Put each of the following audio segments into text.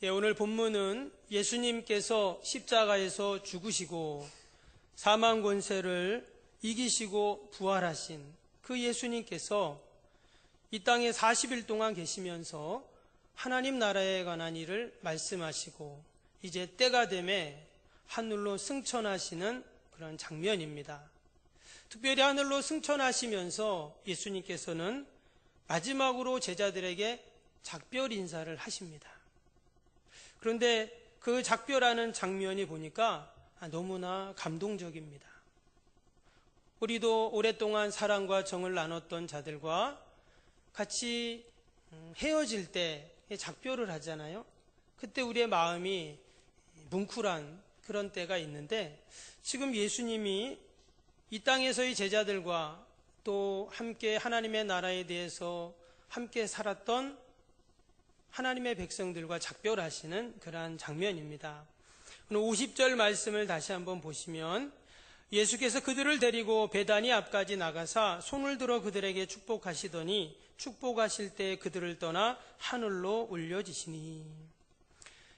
오늘 본문은 예수님께서 십자가에서 죽으시고 사망 권세를 이기시고 부활하신 그 예수님께서 이 땅에 40일 동안 계시면서 하나님 나라에 관한 일을 말씀하시고 이제 때가 되매 하늘로 승천하시는 그런 장면입니다. 특별히 하늘로 승천하시면서 예수님께서는 마지막으로 제자들에게 작별 인사를 하십니다. 그런데 그 작별하는 장면이 보니까 너무나 감동적입니다. 우리도 오랫동안 사랑과 정을 나눴던 자들과 같이 헤어질 때 작별을 하잖아요. 그때 우리의 마음이 뭉클한 그런 때가 있는데, 지금 예수님이 이 땅에서의 제자들과 또 함께 하나님의 나라에 대해서 함께 살았던 하나님의 백성들과 작별하시는 그러한 장면입니다. 오늘 50절 말씀을 다시 한번 보시면, 예수께서 그들을 데리고 베다니 앞까지 나가사 손을 들어 그들에게 축복하시더니 축복하실 때 그들을 떠나 하늘로 올려지시니.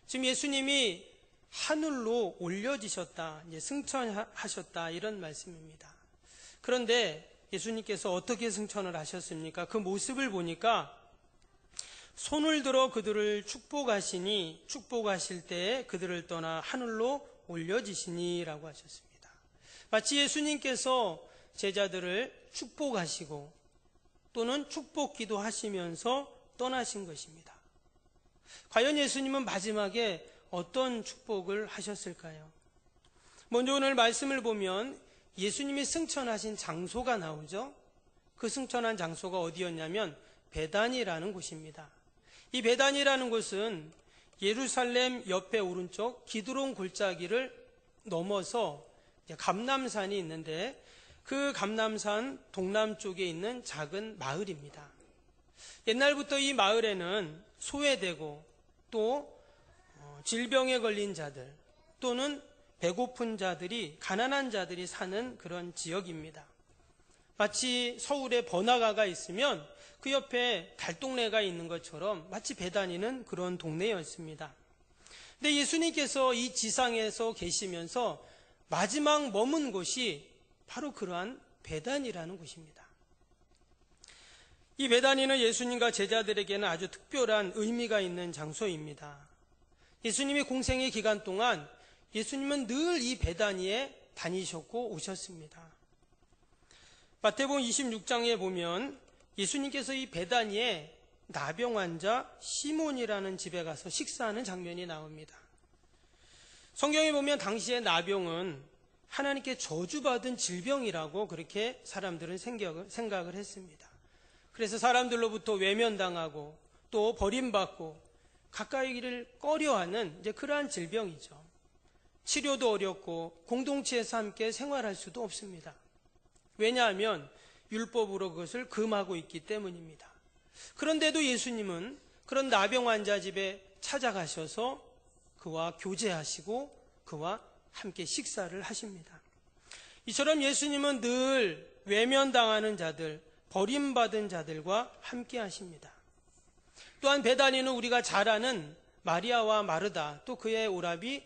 지금 예수님이 하늘로 올려지셨다, 승천하셨다, 이런 말씀입니다. 그런데 예수님께서 어떻게 승천을 하셨습니까? 그 모습을 보니까 손을 들어 그들을 축복하시니 축복하실 때에 그들을 떠나 하늘로 올려지시니 라고 하셨습니다. 마치 예수님께서 제자들을 축복하시고 또는 축복 기도하시면서 떠나신 것입니다. 과연 예수님은 마지막에 어떤 축복을 하셨을까요? 먼저 오늘 말씀을 보면 예수님이 승천하신 장소가 나오죠. 그 승천한 장소가 어디였냐면 베다니라는 곳입니다. 이 베다니라는 곳은 예루살렘 옆에 오른쪽 기드론 골짜기를 넘어서 감람산이 있는데, 그 감람산 동남쪽에 있는 작은 마을입니다. 옛날부터 이 마을에는 소외되고 또 질병에 걸린 자들 또는 배고픈 자들이, 가난한 자들이 사는 그런 지역입니다. 마치 서울에 번화가가 있으면 그 옆에 달동네가 있는 것처럼 마치 베다니는 그런 동네였습니다. 근데 예수님께서 이 지상에서 계시면서 마지막 머문 곳이 바로 그러한 베다니라는 곳입니다. 이 베다니는 예수님과 제자들에게는 아주 특별한 의미가 있는 장소입니다. 예수님이 공생의 기간 동안 예수님은 늘 이 베다니에 다니셨고 오셨습니다. 마태복음 26장에 보면 예수님께서 이 베다니에 나병 환자 시몬이라는 집에 가서 식사하는 장면이 나옵니다. 성경에 보면 당시에 나병은 하나님께 저주받은 질병이라고 그렇게 사람들은 생각을 했습니다. 그래서 사람들로부터 외면당하고 또 버림받고 가까이 기를 꺼려하는 그러한 질병이죠. 치료도 어렵고 공동체에서 함께 생활할 수도 없습니다. 왜냐하면 율법으로 그것을 금하고 있기 때문입니다. 그런데도 예수님은 그런 나병 환자 집에 찾아가셔서 그와 교제하시고 그와 함께 식사를 하십니다. 이처럼 예수님은 늘 외면당하는 자들, 버림받은 자들과 함께 하십니다. 또한 베다니는 우리가 잘 아는 마리아와 마르다, 또 그의 오라비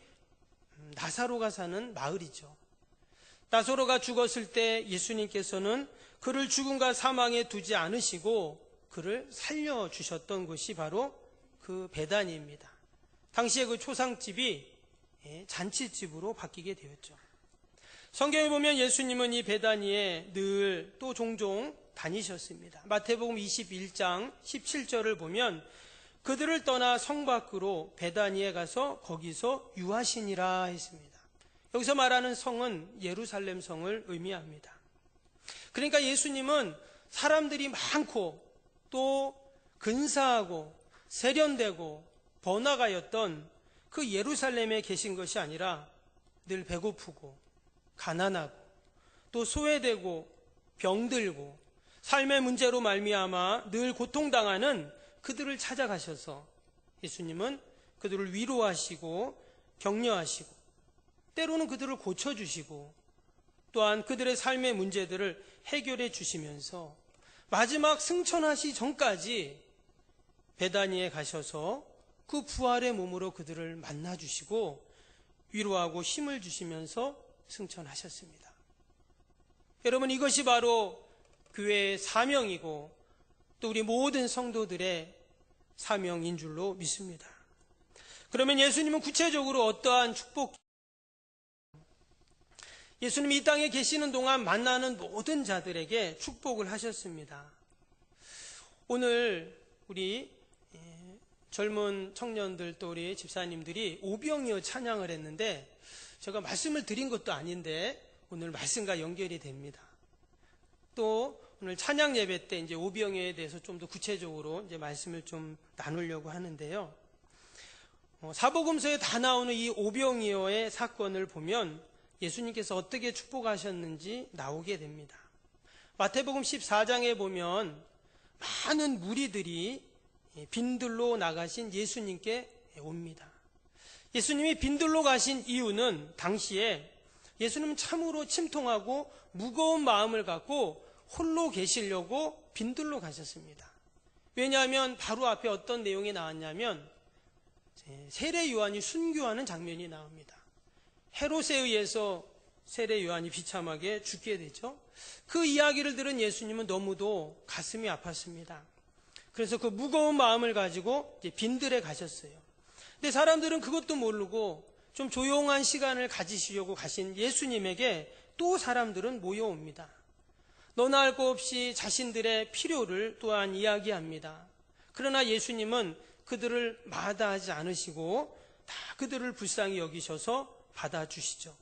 나사로가 사는 마을이죠. 나사로가 죽었을 때 예수님께서는 그를 죽음과 사망에 두지 않으시고 그를 살려주셨던 곳이 바로 그 베다니입니다. 당시에 그 초상집이 잔치집으로 바뀌게 되었죠. 성경에 보면 예수님은 이 베다니에 늘 또 종종 다니셨습니다. 마태복음 21장 17절을 보면 그들을 떠나 성 밖으로 베다니에 가서 거기서 유하시니라 했습니다. 여기서 말하는 성은 예루살렘 성을 의미합니다. 그러니까 예수님은 사람들이 많고 또 근사하고 세련되고 번화가였던 그 예루살렘에 계신 것이 아니라 늘 배고프고 가난하고 또 소외되고 병들고 삶의 문제로 말미암아 늘 고통당하는 그들을 찾아가셔서 예수님은 그들을 위로하시고 격려하시고 때로는 그들을 고쳐주시고 또한 그들의 삶의 문제들을 해결해 주시면서 마지막 승천하시 전까지 베다니에 가셔서 그 부활의 몸으로 그들을 만나주시고 위로하고 힘을 주시면서 승천하셨습니다. 여러분, 이것이 바로 교회의 사명이고 또 우리 모든 성도들의 사명인 줄로 믿습니다. 그러면 예수님은 구체적으로 어떠한 축복, 예수님이 이 땅에 계시는 동안 만나는 모든 자들에게 축복을 하셨습니다. 오늘 우리 젊은 청년들 또 우리 집사님들이 오병이어 찬양을 했는데 제가 말씀을 드린 것도 아닌데 오늘 말씀과 연결이 됩니다. 또 오늘 찬양 예배 때 이제 오병이어에 대해서 좀 더 구체적으로 이제 말씀을 좀 나누려고 하는데요. 사복음서에 다 나오는 이 오병이어의 사건을 보면 예수님께서 어떻게 축복하셨는지 나오게 됩니다. 마태복음 14장에 보면 많은 무리들이 빈들로 나가신 예수님께 옵니다. 예수님이 빈들로 가신 이유는 당시에 예수님은 참으로 침통하고 무거운 마음을 갖고 홀로 계시려고 빈들로 가셨습니다. 왜냐하면 바로 앞에 어떤 내용이 나왔냐면 세례 요한이 순교하는 장면이 나옵니다. 헤롯에 의해서 세례 요한이 비참하게 죽게 되죠. 그 이야기를 들은 예수님은 너무도 가슴이 아팠습니다. 그래서 그 무거운 마음을 가지고 이제 빈들에 가셨어요. 근데 사람들은 그것도 모르고 좀 조용한 시간을 가지시려고 가신 예수님에게 또 사람들은 모여옵니다. 너나 할 것 없이 자신들의 필요를 또한 이야기합니다. 그러나 예수님은 그들을 마다하지 않으시고 다 그들을 불쌍히 여기셔서 받아주시죠.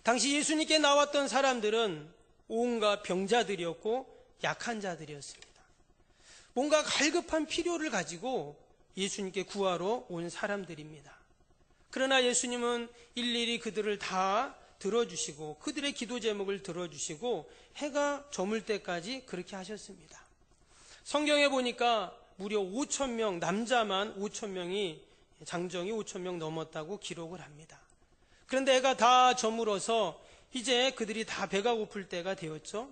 당시 예수님께 나왔던 사람들은 온갖 병자들이었고 약한 자들이었습니다. 뭔가 갈급한 필요를 가지고 예수님께 구하러 온 사람들입니다. 그러나 예수님은 일일이 그들을 다 들어주시고 그들의 기도 제목을 들어주시고 해가 저물 때까지 그렇게 하셨습니다. 성경에 보니까 무려 5,000명, 남자만 5,000명이, 장정이 5,000명 넘었다고 기록을 합니다. 그런데 해가 다 저물어서 이제 그들이 다 배가 고플 때가 되었죠.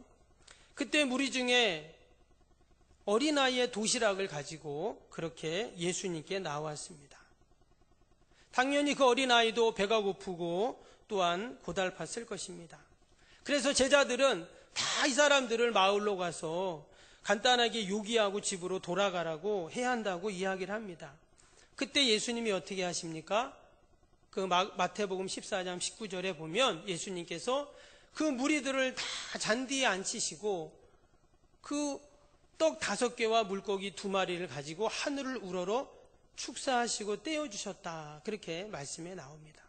그때 무리 중에 어린아이의 도시락을 가지고 그렇게 예수님께 나왔습니다. 당연히 그 어린아이도 배가 고프고 또한 고달팠을 것입니다. 그래서 제자들은 다 이 사람들을 마을로 가서 간단하게 요기하고 집으로 돌아가라고 해야 한다고 이야기를 합니다. 그때 예수님이 어떻게 하십니까? 그 마태복음 14장 19절에 보면 예수님께서 그 무리들을 다 잔디에 앉히시고 그 떡 5개와 물고기 2마리를 가지고 하늘을 우러러 축사하시고 떼어주셨다. 그렇게 말씀에 나옵니다.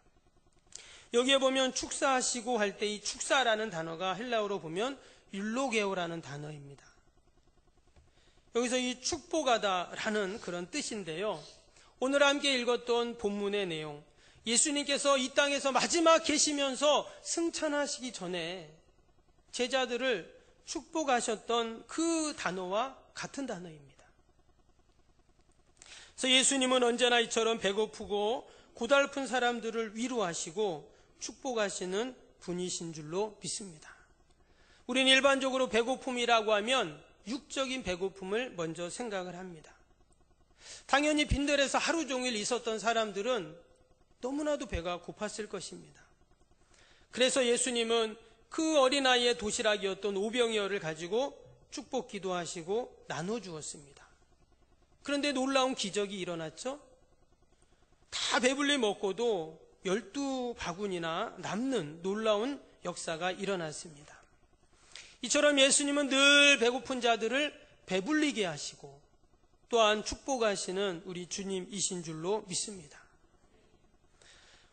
여기에 보면 축사하시고 할 때 이 축사라는 단어가 헬라어로 보면 율로게오라는 단어입니다. 여기서 이 축복하다라는 그런 뜻인데요. 오늘 함께 읽었던 본문의 내용, 예수님께서 이 땅에서 마지막 계시면서 승천하시기 전에 제자들을 축복하셨던 그 단어와 같은 단어입니다. 그래서 예수님은 언제나 이처럼 배고프고 고달픈 사람들을 위로하시고 축복하시는 분이신 줄로 믿습니다. 우리는 일반적으로 배고픔이라고 하면 육적인 배고픔을 먼저 생각을 합니다. 당연히 빈들에서 하루 종일 있었던 사람들은 너무나도 배가 고팠을 것입니다. 그래서 예수님은 그 어린아이의 도시락이었던 오병이어를 가지고 축복 기도하시고 나눠주었습니다. 그런데 놀라운 기적이 일어났죠. 다 배불리 먹고도 12바구니나 남는 놀라운 역사가 일어났습니다. 이처럼 예수님은 늘 배고픈 자들을 배불리게 하시고 또한 축복하시는 우리 주님이신 줄로 믿습니다.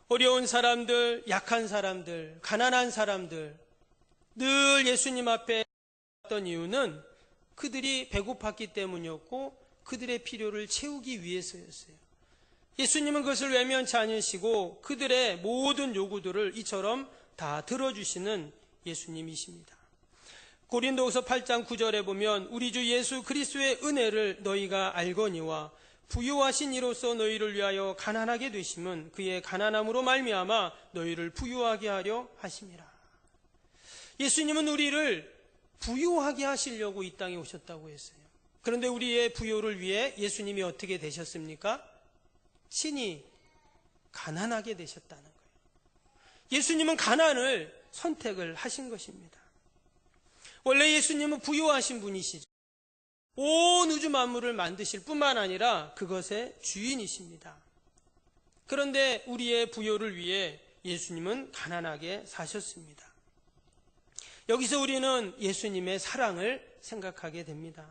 어려운 사람들, 약한 사람들, 가난한 사람들 늘 예수님 앞에 왔던 이유는 그들이 배고팠기 때문이었고 그들의 필요를 채우기 위해서였어요. 예수님은 그것을 외면치 않으시고 그들의 모든 요구들을 이처럼 다 들어주시는 예수님이십니다. 고린도후서 8장 9절에 보면 우리 주 예수 그리스도의 은혜를 너희가 알거니와 부유하신 이로써 너희를 위하여 가난하게 되심은 그의 가난함으로 말미암아 너희를 부유하게 하려 하심이라. 예수님은 우리를 부유하게 하시려고 이 땅에 오셨다고 했어요. 그런데 우리의 부요를 위해 예수님이 어떻게 되셨습니까? 친히 가난하게 되셨다는 거예요. 예수님은 가난을 선택을 하신 것입니다. 원래 예수님은 부유하신 분이시죠. 온 우주 만물을 만드실 뿐만 아니라 그것의 주인이십니다. 그런데 우리의 부요를 위해 예수님은 가난하게 사셨습니다. 여기서 우리는 예수님의 사랑을 생각하게 됩니다.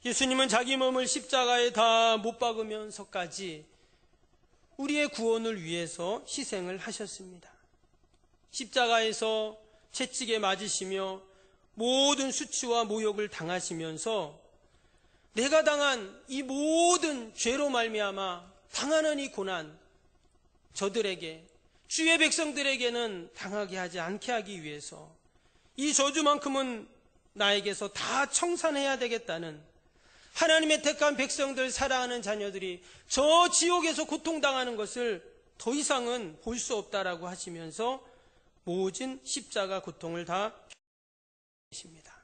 예수님은 자기 몸을 십자가에 다 못 박으면서까지 우리의 구원을 위해서 희생을 하셨습니다. 십자가에서 채찍에 맞으시며 모든 수치와 모욕을 당하시면서 내가 당한 이 모든 죄로 말미암아 당하는 이 고난, 저들에게, 주의 백성들에게는 당하게 하지 않게 하기 위해서 이 저주만큼은 나에게서 다 청산해야 되겠다는, 하나님의 택한 백성들, 사랑하는 자녀들이 저 지옥에서 고통당하는 것을 더 이상은 볼 수 없다라고 하시면서 모진 십자가 고통을 다 계십니다.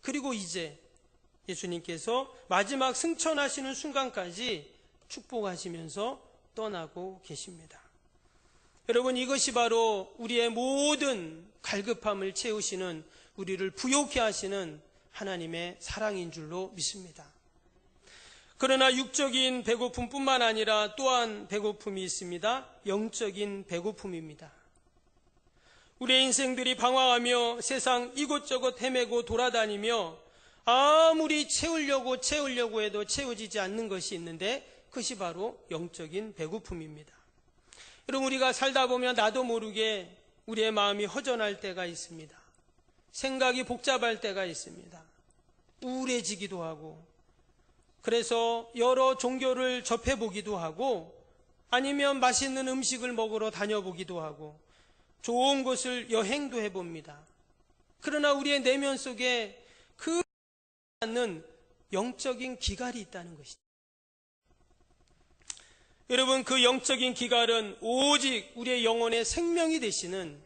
그리고 이제 예수님께서 마지막 승천하시는 순간까지 축복하시면서 떠나고 계십니다. 여러분, 이것이 바로 우리의 모든 갈급함을 채우시는, 우리를 부요케 하시는 하나님의 사랑인 줄로 믿습니다. 그러나 육적인 배고픔뿐만 아니라 또한 배고픔이 있습니다. 영적인 배고픔입니다. 우리의 인생들이 방황하며 세상 이곳저곳 헤매고 돌아다니며 아무리 채우려고 해도 채워지지 않는 것이 있는데, 그것이 바로 영적인 배고픔입니다. 여러분, 우리가 살다 보면 나도 모르게 우리의 마음이 허전할 때가 있습니다. 생각이 복잡할 때가 있습니다. 우울해지기도 하고, 그래서 여러 종교를 접해보기도 하고, 아니면 맛있는 음식을 먹으러 다녀보기도 하고, 좋은 곳을 여행도 해봅니다. 그러나 우리의 내면 속에 그 않는 영적인 기갈이 있다는 것이죠. 여러분, 그 영적인 기갈은 오직 우리의 영혼의 생명이 되시는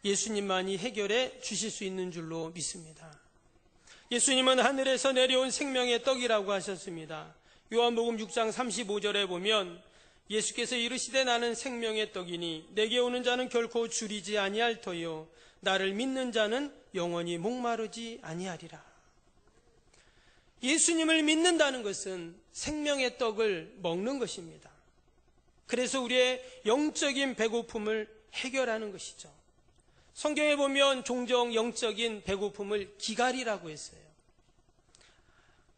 예수님만이 해결해 주실 수 있는 줄로 믿습니다. 예수님은 하늘에서 내려온 생명의 떡이라고 하셨습니다. 요한복음 6장 35절에 보면 예수께서 이르시되 나는 생명의 떡이니 내게 오는 자는 결코 줄이지 아니할 터요 나를 믿는 자는 영원히 목마르지 아니하리라. 예수님을 믿는다는 것은 생명의 떡을 먹는 것입니다. 그래서 우리의 영적인 배고픔을 해결하는 것이죠. 성경에 보면 종종 영적인 배고픔을 기갈이라고 했어요.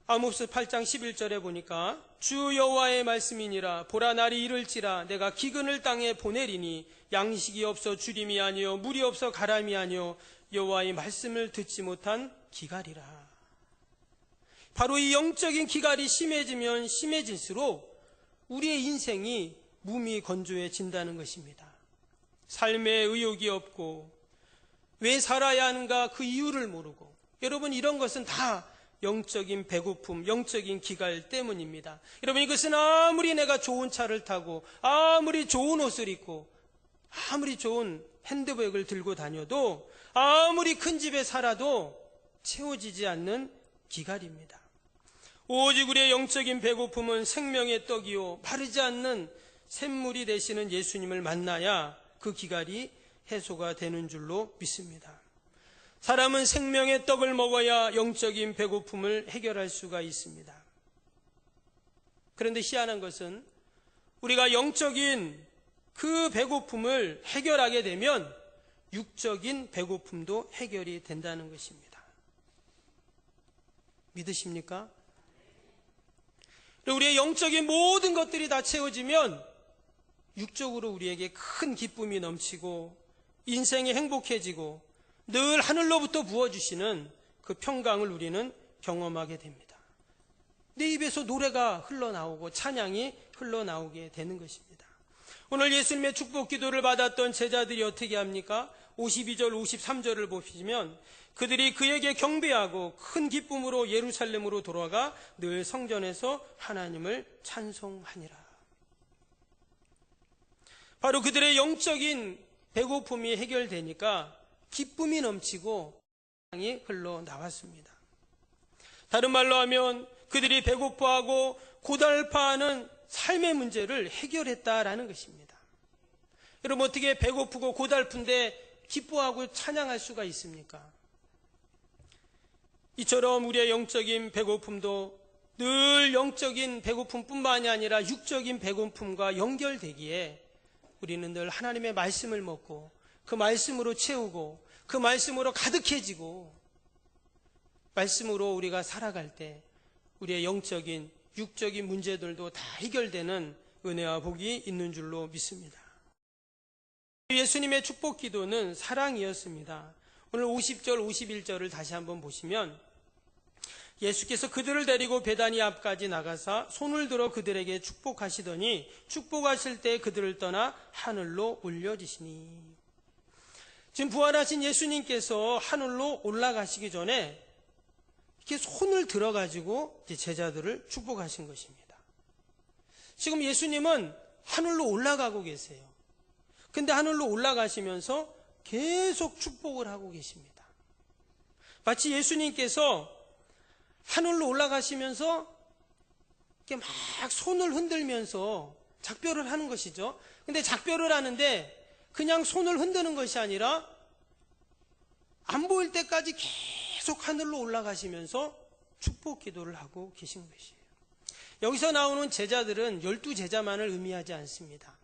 아모스 8장 11절에 보니까 주 여호와의 말씀이니라 보라 날이 이를지라 내가 기근을 땅에 보내리니 양식이 없어 주림이 아니요 물이 없어 가람이 아니요 여호와의 말씀을 듣지 못한 기갈이라. 바로 이 영적인 기갈이 심해지면 심해질수록 우리의 인생이 몸이 건조해진다는 것입니다. 삶에 의욕이 없고 왜 살아야 하는가 그 이유를 모르고, 여러분, 이런 것은 다 영적인 배고픔, 영적인 기갈 때문입니다. 여러분, 이것은 아무리 내가 좋은 차를 타고 아무리 좋은 옷을 입고 아무리 좋은 핸드백을 들고 다녀도 아무리 큰 집에 살아도 채워지지 않는 기갈입니다. 오직 우리의 영적인 배고픔은 생명의 떡이요 마르지 않는 샘물이 되시는 예수님을 만나야 그 기갈이 해소가 되는 줄로 믿습니다. 사람은 생명의 떡을 먹어야 영적인 배고픔을 해결할 수가 있습니다. 그런데 희한한 것은 우리가 영적인 그 배고픔을 해결하게 되면 육적인 배고픔도 해결이 된다는 것입니다. 믿으십니까? 우리의 영적인 모든 것들이 다 채워지면 육적으로 우리에게 큰 기쁨이 넘치고 인생이 행복해지고 늘 하늘로부터 부어주시는 그 평강을 우리는 경험하게 됩니다. 내 입에서 노래가 흘러나오고 찬양이 흘러나오게 되는 것입니다. 오늘 예수님의 축복 기도를 받았던 제자들이 어떻게 합니까? 52절 53절을 보시면 그들이 그에게 경배하고 큰 기쁨으로 예루살렘으로 돌아가 늘 성전에서 하나님을 찬송하니라. 바로 그들의 영적인 배고픔이 해결되니까 기쁨이 넘치고 사랑이 흘러나왔습니다. 다른 말로 하면 그들이 배고파하고 고달파하는 삶의 문제를 해결했다라는 것입니다. 여러분, 어떻게 배고프고 고달픈데 기뻐하고 찬양할 수가 있습니까? 이처럼 우리의 영적인 배고픔도 늘 영적인 배고픔뿐만이 아니라 육적인 배고픔과 연결되기에 우리는 늘 하나님의 말씀을 먹고 그 말씀으로 채우고 그 말씀으로 가득해지고 말씀으로 우리가 살아갈 때 우리의 영적인 육적인 문제들도 다 해결되는 은혜와 복이 있는 줄로 믿습니다. 예수님의 축복 기도는 사랑이었습니다. 오늘 50절 51절을 다시 한번 보시면 예수께서 그들을 데리고 베다니 앞까지 나가사 손을 들어 그들에게 축복하시더니 축복하실 때 그들을 떠나 하늘로 올려지시니. 지금 부활하신 예수님께서 하늘로 올라가시기 전에 이렇게 손을 들어가지고 제자들을 축복하신 것입니다. 지금 예수님은 하늘로 올라가고 계세요. 근데 하늘로 올라가시면서 계속 축복을 하고 계십니다. 마치 예수님께서 하늘로 올라가시면서 이렇게 막 손을 흔들면서 작별을 하는 것이죠. 근데 작별을 하는데 그냥 손을 흔드는 것이 아니라 안 보일 때까지 계속 하늘로 올라가시면서 축복 기도를 하고 계신 것이에요. 여기서 나오는 제자들은 12제자만을 의미하지 않습니다.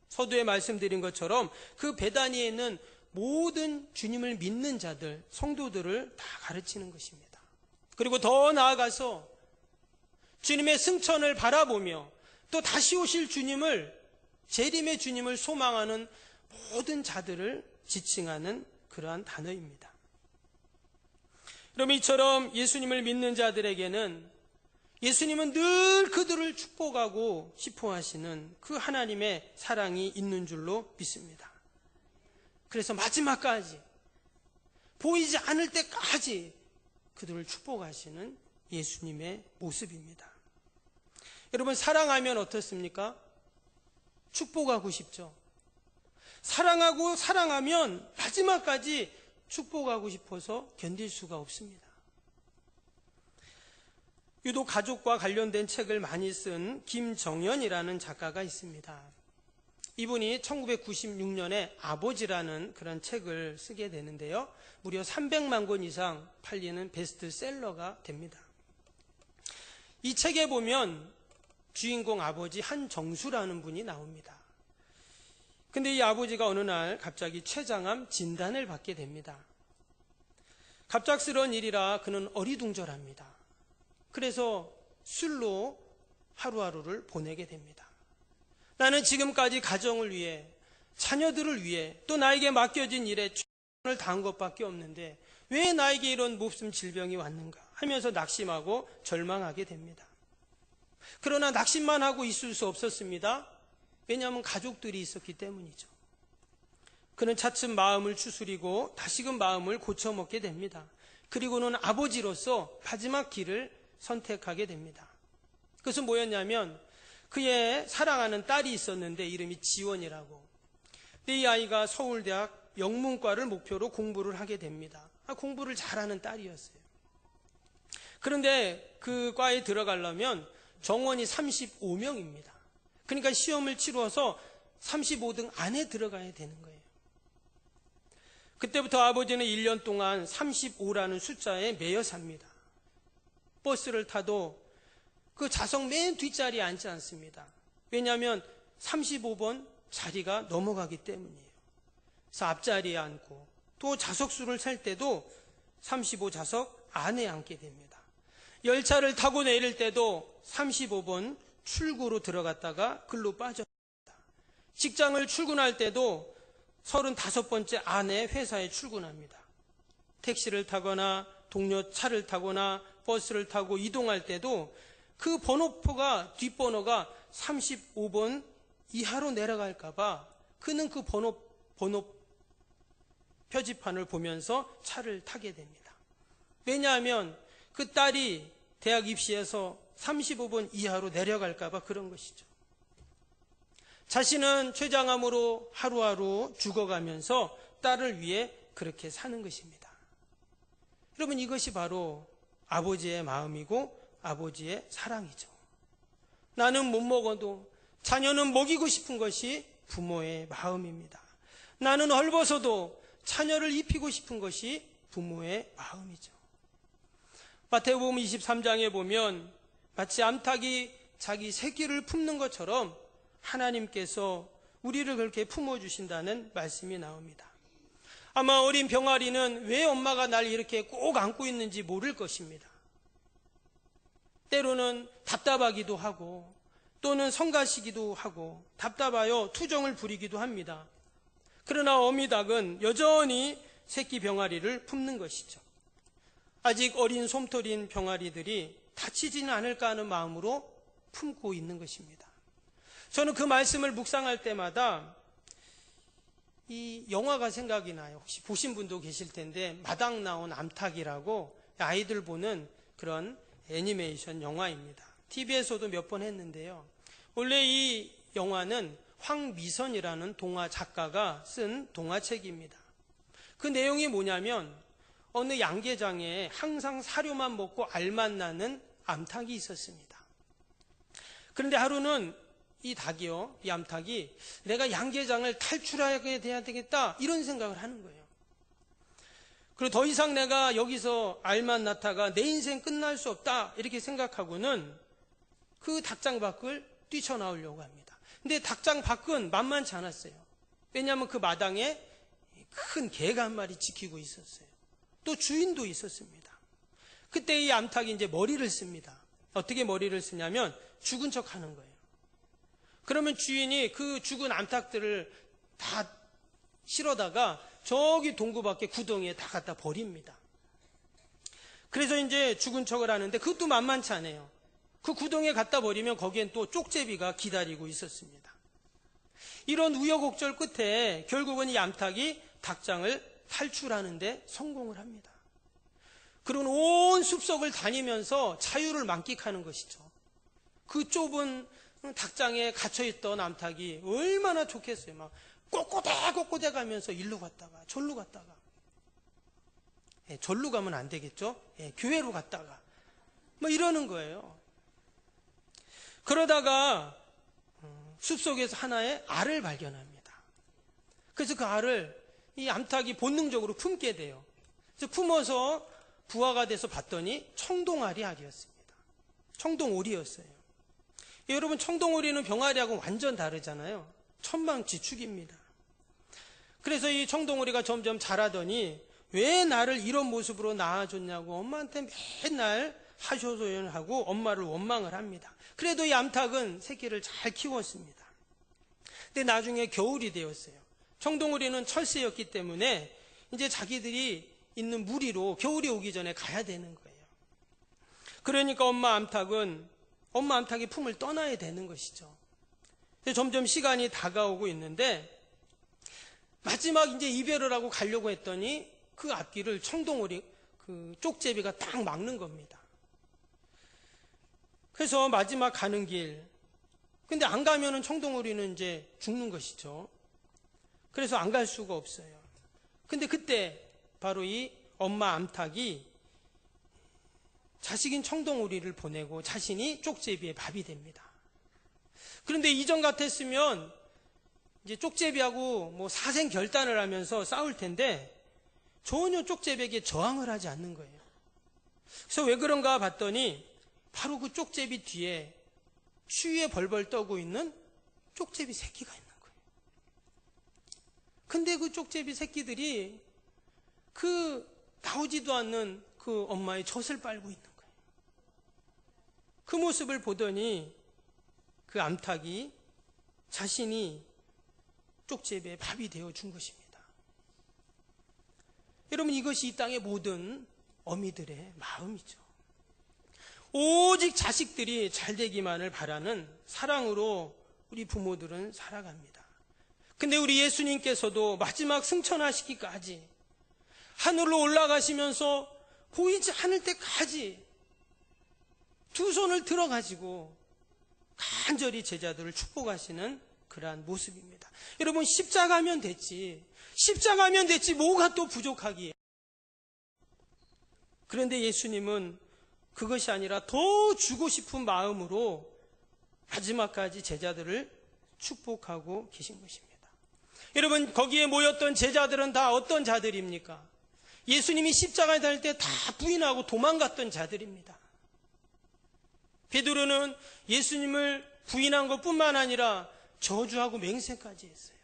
서두에 말씀드린 것처럼 그 베다니에 있는 모든 주님을 믿는 자들, 성도들을 다 가르치는 것입니다. 그리고 더 나아가서 주님의 승천을 바라보며 또 다시 오실 주님을, 재림의 주님을 소망하는 모든 자들을 지칭하는 그러한 단어입니다. 그럼 이처럼 예수님을 믿는 자들에게는 예수님은 늘 그들을 축복하고 싶어 하시는 그 하나님의 사랑이 있는 줄로 믿습니다. 그래서 마지막까지 보이지 않을 때까지 그들을 축복하시는 예수님의 모습입니다. 여러분, 사랑하면 어떻습니까? 축복하고 싶죠. 사랑하면 마지막까지 축복하고 싶어서 견딜 수가 없습니다. 유독 가족과 관련된 책을 많이 쓴 김정연이라는 작가가 있습니다. 이분이 1996년에 아버지라는 그런 책을 쓰게 되는데요. 무려 300만 권 이상 팔리는 베스트셀러가 됩니다. 이 책에 보면 주인공 아버지 한정수라는 분이 나옵니다. 근데 이 아버지가 어느 날 갑자기 췌장암 진단을 받게 됩니다. 갑작스러운 일이라 그는 어리둥절합니다. 그래서 술로 하루하루를 보내게 됩니다. 나는 지금까지 가정을 위해, 자녀들을 위해, 또 나에게 맡겨진 일에 최선을 다한 것밖에 없는데 왜 나에게 이런 몹쓸 질병이 왔는가 하면서 낙심하고 절망하게 됩니다. 그러나 낙심만 하고 있을 수 없었습니다. 왜냐하면 가족들이 있었기 때문이죠. 그는 차츰 마음을 추스리고 다시금 마음을 고쳐먹게 됩니다. 그리고는 아버지로서 마지막 길을 선택하게 됩니다. 그것은 뭐였냐면 그의 사랑하는 딸이 있었는데 이름이 지원이라고. 근데 이 아이가 서울대학 영문과를 목표로 공부를 하게 됩니다. 공부를 잘하는 딸이었어요. 그런데 그 과에 들어가려면 정원이 35명입니다. 그러니까 시험을 치러서 35등 안에 들어가야 되는 거예요. 그때부터 아버지는 1년 동안 35라는 숫자에 매여 삽니다. 버스를 타도 그 좌석 맨 뒷자리에 앉지 않습니다. 왜냐하면 35번 자리가 넘어가기 때문이에요. 그래서 앞자리에 앉고 또 좌석수를 셀 때도 35좌석 안에 앉게 됩니다. 열차를 타고 내릴 때도 35번 출구로 들어갔다가 글로 빠집니다. 직장을 출근할 때도 35번째 안에 회사에 출근합니다. 택시를 타거나 동료 차를 타거나 버스를 타고 이동할 때도 그 번호표가, 뒷번호가 35번 이하로 내려갈까봐 그는 그 번호 표지판을 보면서 차를 타게 됩니다. 왜냐하면 그 딸이 대학 입시에서 35번 이하로 내려갈까봐 그런 것이죠. 자신은 췌장암으로 하루하루 죽어가면서 딸을 위해 그렇게 사는 것입니다. 여러분, 이것이 바로 아버지의 마음이고 아버지의 사랑이죠. 나는 못 먹어도 자녀는 먹이고 싶은 것이 부모의 마음입니다. 나는 헐벗어도 자녀를 입히고 싶은 것이 부모의 마음이죠. 마태복음 23장에 보면 마치 암탉이 자기 새끼를 품는 것처럼 하나님께서 우리를 그렇게 품어주신다는 말씀이 나옵니다. 아마 어린 병아리는 왜 엄마가 날 이렇게 꼭 안고 있는지 모를 것입니다. 때로는 답답하기도 하고 또는 성가시기도 하고 답답하여 투정을 부리기도 합니다. 그러나 어미닭은 여전히 새끼 병아리를 품는 것이죠. 아직 어린 솜털인 병아리들이 다치지는 않을까 하는 마음으로 품고 있는 것입니다. 저는 그 말씀을 묵상할 때마다 이 영화가 생각이 나요. 혹시 보신 분도 계실 텐데 마당 나온 암탉이라고 아이들 보는 그런 애니메이션 영화입니다. TV에서도 몇 번 했는데요. 원래 이 영화는 황미선이라는 동화 작가가 쓴 동화책입니다. 그 내용이 뭐냐면 어느 양계장에 항상 사료만 먹고 알만 나는 암탉이 있었습니다. 그런데 하루는 이 닭이요, 이 암탉이 내가 양계장을 탈출하게 돼야 되겠다 이런 생각을 하는 거예요. 그리고 더 이상 내가 여기서 알만 낳다가 내 인생 끝날 수 없다 이렇게 생각하고는 그 닭장 밖을 뛰쳐나오려고 합니다. 근데 닭장 밖은 만만치 않았어요. 왜냐하면 그 마당에 큰 개가 한 마리 지키고 있었어요. 또 주인도 있었습니다. 그때 이 암탉이 이제 머리를 씁니다. 어떻게 머리를 쓰냐면 죽은 척 하는 거예요. 그러면 주인이 그 죽은 암탉들을 다 실어다가 저기 동구 밖에 구덩이에 다 갖다 버립니다. 그래서 이제 죽은 척을 하는데 그것도 만만치 않아요. 그 구덩이에 갖다 버리면 거기엔 또 쪽제비가 기다리고 있었습니다. 이런 우여곡절 끝에 결국은 이 암탉이 닭장을 탈출하는데 성공을 합니다. 그런 온 숲속을 다니면서 자유를 만끽하는 것이죠. 그 좁은 닭장에 갇혀있던 암탉이 얼마나 좋겠어요. 막 꼬꼬대 가면서 일로 갔다가 절로 갔다가, 절로 가면 안 되겠죠. 교회로 갔다가 뭐 이러는 거예요. 그러다가 숲속에서 하나의 알을 발견합니다. 그래서 그 알을 이 암탉이 본능적으로 품게 돼요. 그래서 품어서 부화가 돼서 봤더니 청동알이 알이었습니다. 청동오리였어요. 여러분, 청동오리는 병아리하고 완전 다르잖아요. 천방지축입니다. 그래서 이 청동오리가 점점 자라더니 왜 나를 이런 모습으로 낳아줬냐고 엄마한테 맨날 하소연하고 엄마를 원망을 합니다. 그래도 이 암탉은 새끼를 잘 키웠습니다. 근데 나중에 겨울이 되었어요. 청동오리는 철새였기 때문에 이제 자기들이 있는 무리로 겨울이 오기 전에 가야 되는 거예요. 그러니까 엄마 암탉이 품을 떠나야 되는 것이죠. 점점 시간이 다가오고 있는데 마지막 이제 이별을 하고 가려고 했더니 그 앞길을 청동오리 그 쪽제비가 딱 막는 겁니다. 그래서 마지막 가는 길, 근데 안 가면은 청동오리는 이제 죽는 것이죠. 그래서 안 갈 수가 없어요. 근데 그때 바로 이 엄마 암탉이 자식인 청동오리를 보내고 자신이 쪽제비의 밥이 됩니다. 그런데 이전 같았으면 이제 쪽제비하고 뭐 사생 결단을 하면서 싸울 텐데 전혀 쪽제비에게 저항을 하지 않는 거예요. 그래서 왜 그런가 봤더니 바로 그 쪽제비 뒤에 추위에 벌벌 떠고 있는 쪽제비 새끼가 있는 거예요. 근데 그 쪽제비 새끼들이 그 나오지도 않는 그 엄마의 젖을 빨고 있는 거예요. 그 모습을 보더니 그 암탉이 자신이 쪽제비의 밥이 되어준 것입니다. 여러분, 이것이 이 땅의 모든 어미들의 마음이죠. 오직 자식들이 잘 되기만을 바라는 사랑으로 우리 부모들은 살아갑니다. 근데 우리 예수님께서도 마지막 승천하시기까지 하늘로 올라가시면서 보이지 않을 때까지 두 손을 들어가지고 간절히 제자들을 축복하시는 그러한 모습입니다. 여러분, 십자가면 됐지 뭐가 또 부족하기에. 그런데 예수님은 그것이 아니라 더 주고 싶은 마음으로 마지막까지 제자들을 축복하고 계신 것입니다. 여러분, 거기에 모였던 제자들은 다 어떤 자들입니까? 예수님이 십자가에 달릴 때 다 부인하고 도망갔던 자들입니다. 베드로는 예수님을 부인한 것뿐만 아니라 저주하고 맹세까지 했어요.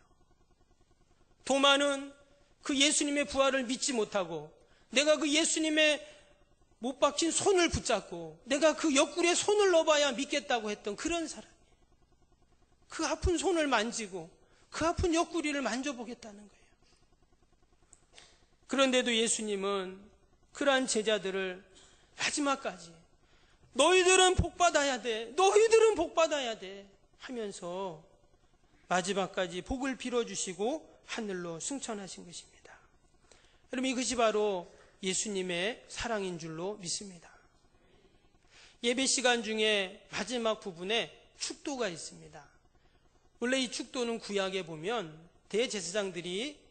도마는 그 예수님의 부활을 믿지 못하고 내가 그 예수님의 못 박힌 손을 붙잡고 내가 그 옆구리에 손을 넣어봐야 믿겠다고 했던 그런 사람이에요. 그 아픈 손을 만지고 그 아픈 옆구리를 만져보겠다는 거예요. 그런데도 예수님은 그러한 제자들을 마지막까지 너희들은 복받아야 돼, 너희들은 복받아야 돼 하면서 마지막까지 복을 빌어주시고 하늘로 승천하신 것입니다. 여러분, 이것이 바로 예수님의 사랑인 줄로 믿습니다. 예배 시간 중에 마지막 부분에 축도가 있습니다. 원래 이 축도는 구약에 보면 대제사장들이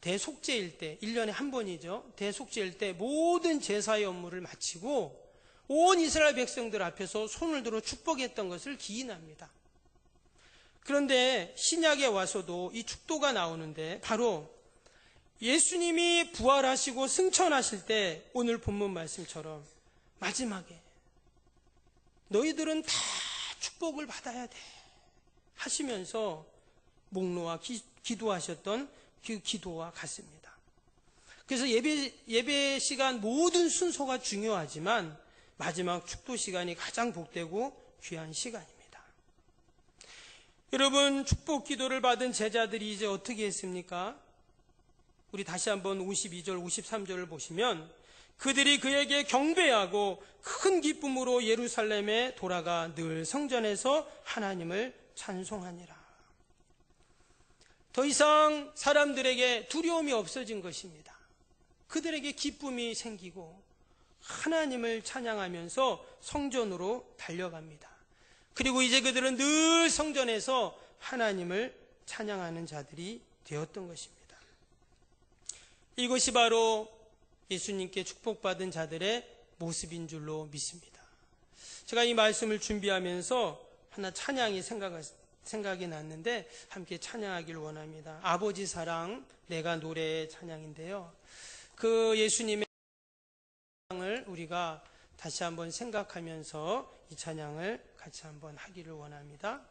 대속죄일 때, 1년에 한 번이죠. 대속죄일 때 모든 제사의 업무를 마치고 온 이스라엘 백성들 앞에서 손을 들어 축복했던 것을 기인합니다. 그런데 신약에 와서도 이 축도가 나오는데 바로 예수님이 부활하시고 승천하실 때 오늘 본문 말씀처럼 마지막에 너희들은 다 축복을 받아야 돼 하시면서 목놓아 기도하셨던 그 기도와 같습니다. 그래서 예배 시간 모든 순서가 중요하지만 마지막 축도 시간이 가장 복되고 귀한 시간입니다. 여러분, 축복 기도를 받은 제자들이 이제 어떻게 했습니까? 우리 다시 한번 52절, 53절을 보시면 그들이 그에게 경배하고 큰 기쁨으로 예루살렘에 돌아가 늘 성전에서 하나님을 찬송하니라. 더 이상 사람들에게 두려움이 없어진 것입니다. 그들에게 기쁨이 생기고 하나님을 찬양하면서 성전으로 달려갑니다. 그리고 이제 그들은 늘 성전에서 하나님을 찬양하는 자들이 되었던 것입니다. 이것이 바로 예수님께 축복받은 자들의 모습인 줄로 믿습니다. 제가 이 말씀을 준비하면서 하나 찬양이 생각이 났는데 함께 찬양하길 원합니다. 아버지 사랑 내가 노래의 찬양인데요. 그 예수님의 사랑을 우리가 다시 한번 생각하면서 이 찬양을 같이 한번 하기를 원합니다.